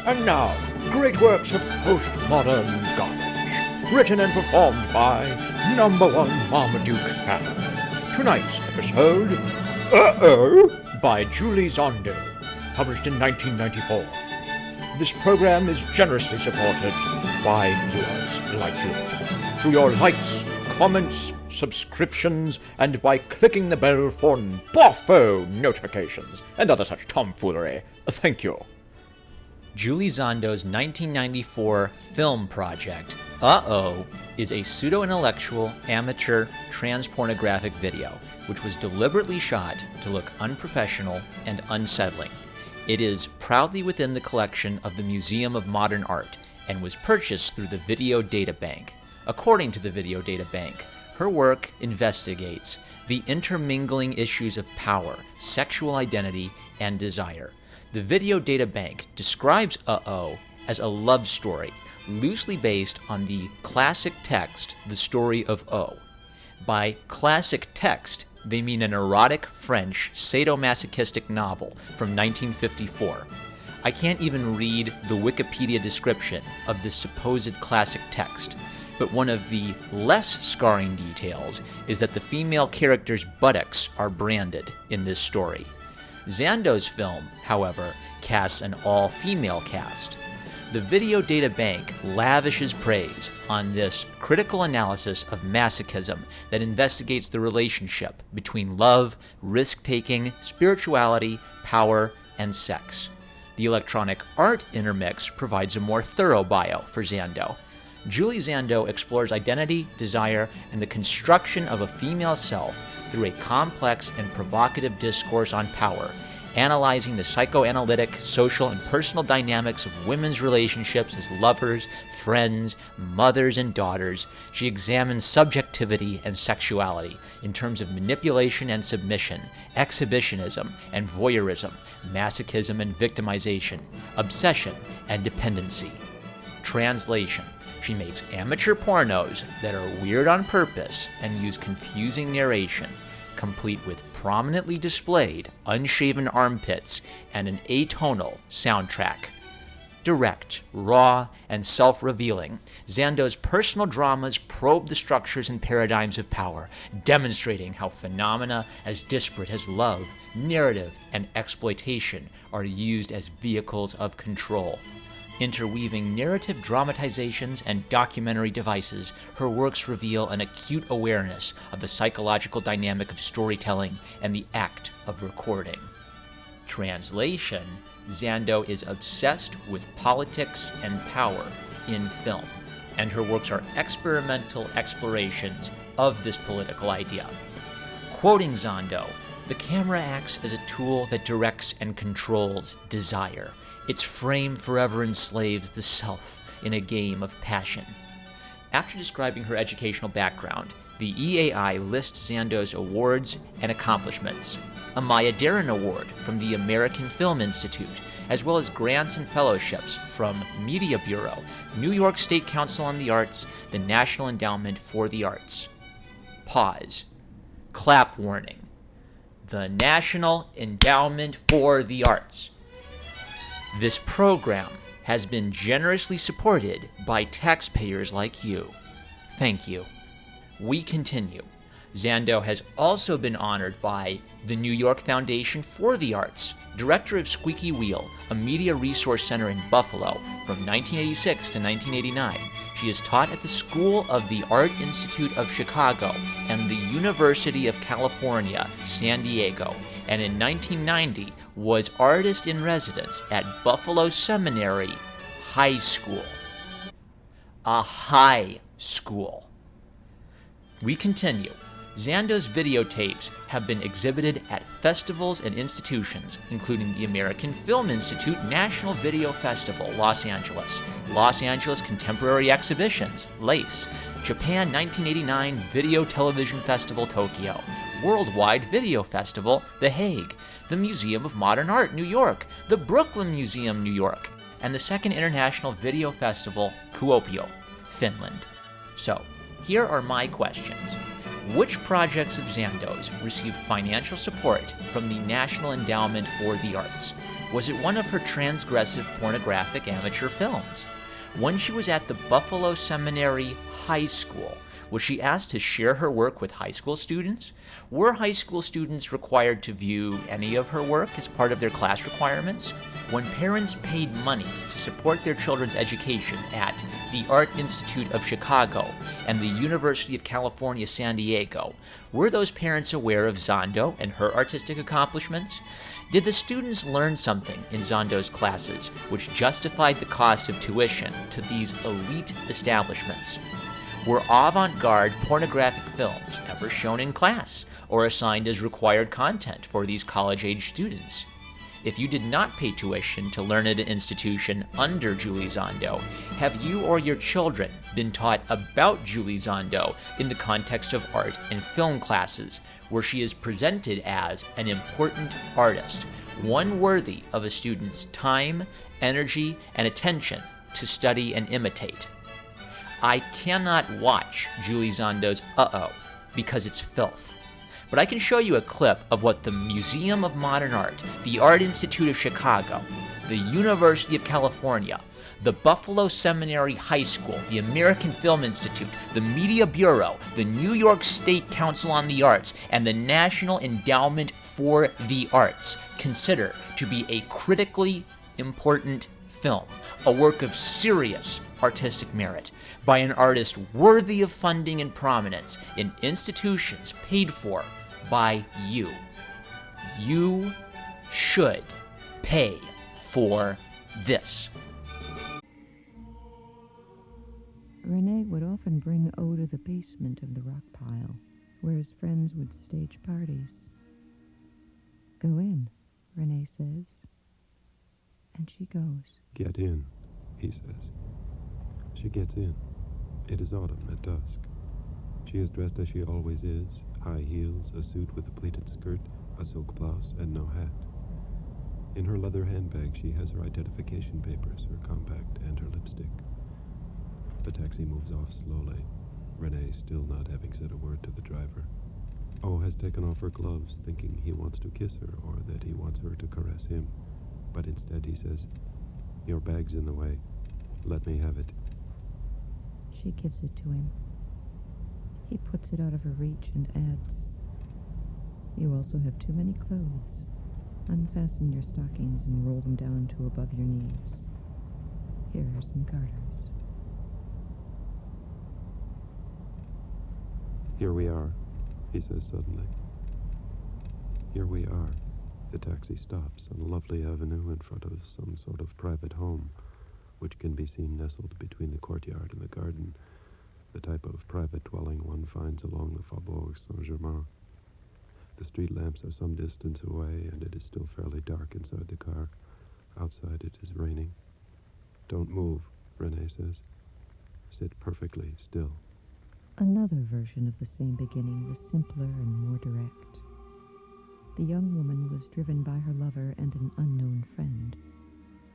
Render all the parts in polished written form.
And now, great works of postmodern garbage, written and performed by #1 Marmaduke fan. Tonight's episode, by Julie Zando, published in 1994. This program is generously supported by viewers like you, through your likes, comments, subscriptions, and by clicking the bell for boffo notifications and other such tomfoolery. Thank you. Julie Zando's 1994 film project, is a pseudo-intellectual, amateur, trans-pornographic video, which was deliberately shot to look unprofessional and unsettling. It is proudly within the collection of the Museum of Modern Art and was purchased through the Video Data Bank. According to the Video Data Bank, her work investigates the intermingling issues of power, sexual identity, and desire. The Video Data Bank describes as a love story, loosely based on the classic text, The Story of O. By classic text, they mean an erotic French sadomasochistic novel from 1954. I can't even read the Wikipedia description of this supposed classic text, but one of the less scarring details is that the female character's buttocks are branded in this story. Zando's film, however, casts an all-female cast. The Video Data Bank lavishes praise on this critical analysis of masochism that investigates the relationship between love, risk-taking, spirituality, power, and sex. The electronic art intermix provides a more thorough bio for Zando. Julie Zando explores identity, desire, and the construction of a female self through a complex and provocative discourse on power, analyzing the psychoanalytic, social, and personal dynamics of women's relationships as lovers, friends, mothers, and daughters. She examines subjectivity and sexuality in terms of manipulation and submission, exhibitionism and voyeurism, masochism and victimization, obsession and dependency. Translation: she makes amateur pornos that are weird on purpose and use confusing narration, complete with prominently displayed unshaven armpits and an atonal soundtrack. Direct, raw, and self-revealing, Zando's personal dramas probe the structures and paradigms of power, demonstrating how phenomena as disparate as love, narrative, and exploitation are used as vehicles of control. Interweaving narrative dramatizations and documentary devices, her works reveal an acute awareness of the psychological dynamic of storytelling and the act of recording. Translation: Zando is obsessed with politics and power in film, and her works are experimental explorations of this political idea. Quoting Zando, "The camera acts as a tool that directs and controls desire. Its frame forever enslaves the self in a game of passion." After describing her educational background, the EAI lists Zando's awards and accomplishments: a Maya Deren Award from the American Film Institute, as well as grants and fellowships from Media Bureau, New York State Council on the Arts, the National Endowment for the Arts. Pause. Clap warning. The National Endowment for the Arts. This program has been generously supported by taxpayers like you. Thank you. We continue. Zando has also been honored by the New York Foundation for the Arts, director of Squeaky Wheel, a media resource center in Buffalo from 1986 to 1989. She has taught at the School of the Art Institute of Chicago and the University of California, San Diego, and in 1990 was artist in residence at Buffalo Seminary High School. A high school. We continue. Zando's videotapes have been exhibited at festivals and institutions, including the American Film Institute National Video Festival, Los Angeles Contemporary Exhibitions, LACE, Japan 1989 Video Television Festival, Tokyo, Worldwide Video Festival, The Hague, the Museum of Modern Art, New York, the Brooklyn Museum, New York, and the Second International Video Festival, Kuopio, Finland. So, here are my questions. Which projects of Zando's received financial support from the National Endowment for the Arts? was it one of her transgressive pornographic amateur films? When she was at the Buffalo Seminary High School, was she asked to share her work with high school students? Were high school students required to view any of her work as part of their class requirements? When parents paid money to support their children's education at the Art Institute of Chicago and the University of California, San Diego, were those parents aware of Zando and her artistic accomplishments? Did the students learn something in Zando's classes which justified the cost of tuition to these elite establishments? Were avant-garde pornographic films ever shown in class or assigned as required content for these college-age students? If you did not pay tuition to learn at an institution under Julie Zando, have you or your children been taught about Julie Zando in the context of art and film classes, where she is presented as an important artist, one worthy of a student's time, energy, and attention to study and imitate? I cannot watch Julie Zando's Uh-Oh because it's filth. But I can show you a clip of what the Museum of Modern Art, the Art Institute of Chicago, the University of California, the Buffalo Seminary High School, the American Film Institute, the Media Bureau, the New York State Council on the Arts, and the National Endowment for the Arts consider to be a critically important film, a work of serious artistic merit by an artist worthy of funding and prominence in institutions paid for by you. You should pay for this. Rene would often bring O to the basement of the rock pile, where his friends would stage parties. "Go in," Rene says. And she goes. "Get in," he says. She gets in. It is autumn at dusk. She is dressed as she always is, high heels, a suit with a pleated skirt, a silk blouse, and no hat. In her leather handbag she has her identification papers, her compact, and her lipstick. The taxi moves off slowly, Renee still not having said a word to the driver. O has taken off her gloves, thinking he wants to kiss her or that he wants her to caress him. But instead he says, "Your bag's in the way. Let me have it." She gives it to him. He puts it out of her reach and adds, "You also have too many clothes. Unfasten your stockings and roll them down to above your knees. Here are some garters." "Here we are," he says suddenly. Here we are. The taxi stops on a lovely avenue in front of some sort of private home, which can be seen nestled between the courtyard and the garden, the type of private dwelling one finds along the Faubourg Saint-Germain. The street lamps are some distance away, and it is still fairly dark inside the car. Outside it is raining. "Don't move," Renee says. "Sit perfectly still." Another version of the same beginning was simpler and more direct. The young woman was driven by her lover and an unknown friend.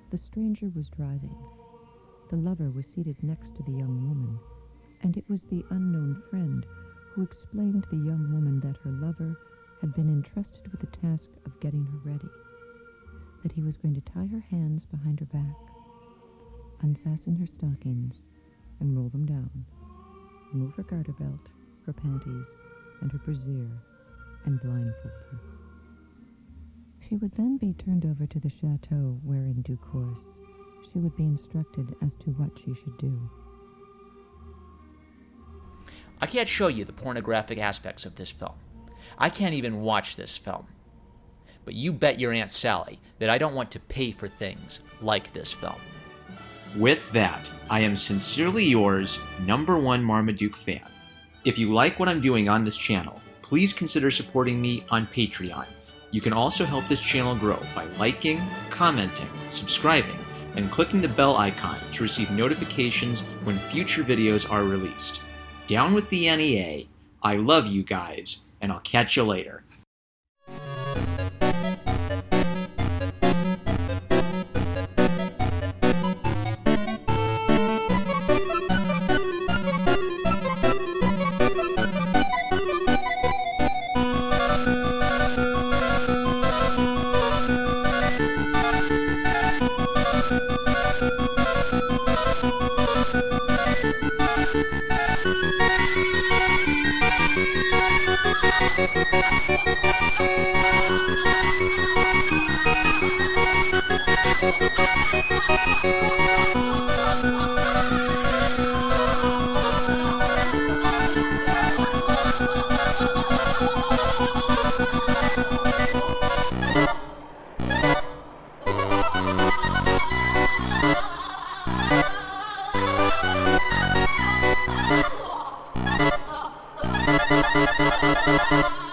The stranger was driving. The lover was seated next to the young woman, and it was the unknown friend who explained to the young woman that her lover had been entrusted with the task of getting her ready, that he was going to tie her hands behind her back, unfasten her stockings, and roll them down, remove her garter belt, her panties, and her brassiere, and blindfold her. She would then be turned over to the chateau where, in due course, she would be instructed as to what she should do. I can't show you the pornographic aspects of this film. I can't even watch this film. But you bet your Aunt Sally that I don't want to pay for things like this film. With that, I am sincerely yours, #1 Marmaduke fan. If you like what I'm doing on this channel, please consider supporting me on Patreon. You can also help this channel grow by liking, commenting, subscribing, and clicking the bell icon to receive notifications when future videos are released. Down with the NEA, I love you guys, and I'll catch you later. Bye.